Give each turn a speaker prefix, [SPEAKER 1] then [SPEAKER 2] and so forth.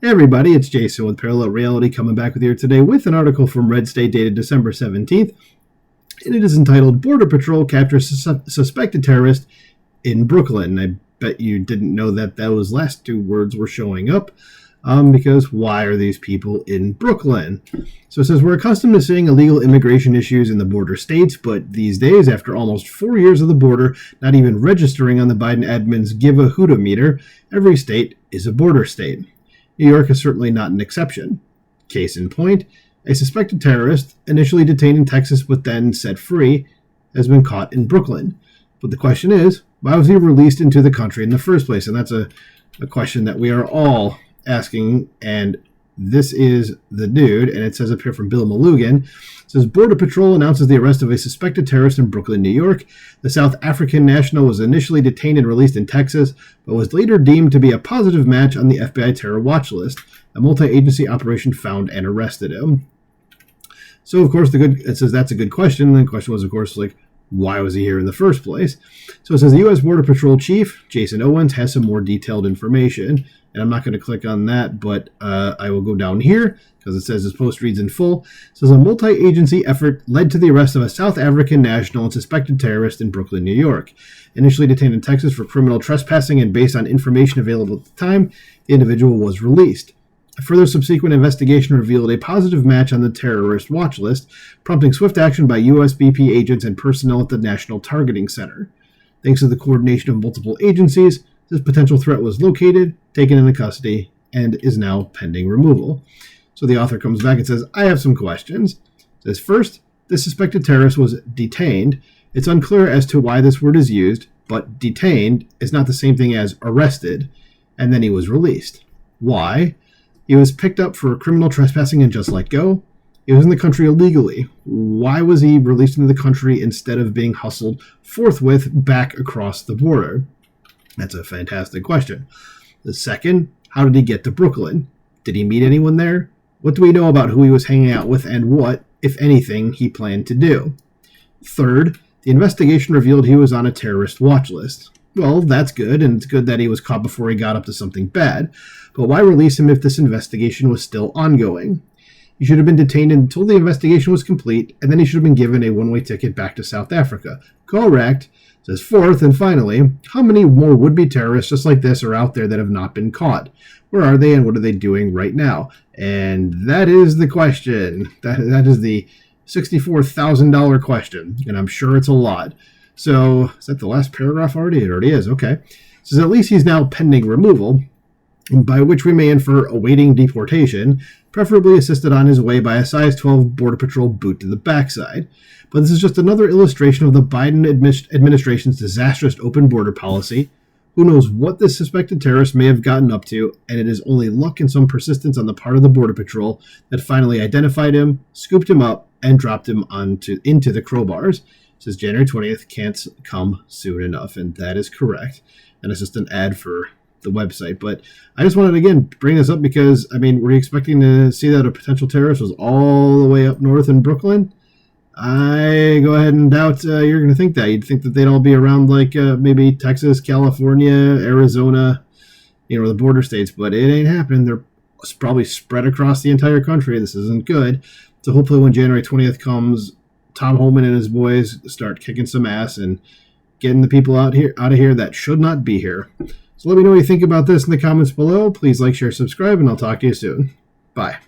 [SPEAKER 1] Hey everybody, it's Jason with Parallel Reality coming back with you today with an article from Red State dated December 17th, and it is entitled Border Patrol Captures Suspected Terrorist in Brooklyn. I bet you didn't know that those last two words were showing up, because why are these people in Brooklyn? So it says, we're accustomed to seeing illegal immigration issues in the border states, but these days, after almost 4 years of the border not even registering on the Biden admin's give-a-hoot-o-meter, every state is a border state. New York is certainly not an exception. Case in point, a suspected terrorist, initially detained in Texas but then set free, has been caught in Brooklyn. But the question is, why was he released into the country in the first place? And that's a question that we are all asking, and this is the dude, and it says up here from Bill Malugan. It says, Border Patrol announces the arrest of a suspected terrorist in Brooklyn, New York. The South African national was initially detained and released in Texas, but was later deemed to be a positive match on the FBI terror watch list. A multi-agency operation found and arrested him. So, of course, it says that's a good question. And the question was, of course, like, why was he here in the first place? So it says the U.S. Border Patrol Chief, Jason Owens, has some more detailed information. And I'm not going to click on that, but I will go down here because it says his post reads in full. It says a multi-agency effort led to the arrest of a South African national and suspected terrorist in Brooklyn, New York. Initially detained in Texas for criminal trespassing, and based on information available at the time, the individual was released. A further subsequent investigation revealed a positive match on the terrorist watch list, prompting swift action by USBP agents and personnel at the National Targeting Center. Thanks to the coordination of multiple agencies, this potential threat was located, taken into custody, and is now pending removal. So the author comes back and says, I have some questions. It says, first, the suspected terrorist was detained. It's unclear as to why this word is used, but detained is not the same thing as arrested, and then he was released. Why? He was picked up for criminal trespassing and just let go. He was in the country illegally. Why was he released into the country instead of being hustled forthwith back across the border? That's a fantastic question. The second, how did he get to Brooklyn? Did he meet anyone there? What do we know about who he was hanging out with and what, if anything, he planned to do? Third, the investigation revealed he was on a terrorist watch list. Well, that's good, and it's good that he was caught before he got up to something bad. But why release him if this investigation was still ongoing? He should have been detained until the investigation was complete, and then he should have been given a one-way ticket back to South Africa. Correct. Says fourth, and finally, how many more would-be terrorists just like this are out there that have not been caught? Where are they, and what are they doing right now? And that is the question. That is the $64,000 question, and I'm sure it's a lot. So, is that the last paragraph already? It already is, okay. It says at least he's now pending removal, by which we may infer awaiting deportation, preferably assisted on his way by a size 12 Border Patrol boot to the backside. But this is just another illustration of the Biden administration's disastrous open border policy. Who knows what this suspected terrorist may have gotten up to, and it is only luck and some persistence on the part of the Border Patrol that finally identified him, scooped him up, and dropped him into the crowbars. It says January 20th can't come soon enough, and that is correct. And it's just an ad for the website. But I just wanted to, again, bring this up because, I mean, were you expecting to see that a potential terrorist was all the way up north in Brooklyn? I go ahead and doubt you're going to think that. You'd think that they'd all be around like maybe Texas, California, Arizona, the border states, but it ain't happening. They're probably spread across the entire country. This isn't good. So hopefully when January 20th comes, Tom Homan and his boys start kicking some ass and getting the people out of here that should not be here. So let me know what you think about this in the comments below. Please like, share, subscribe, and I'll talk to you soon. Bye.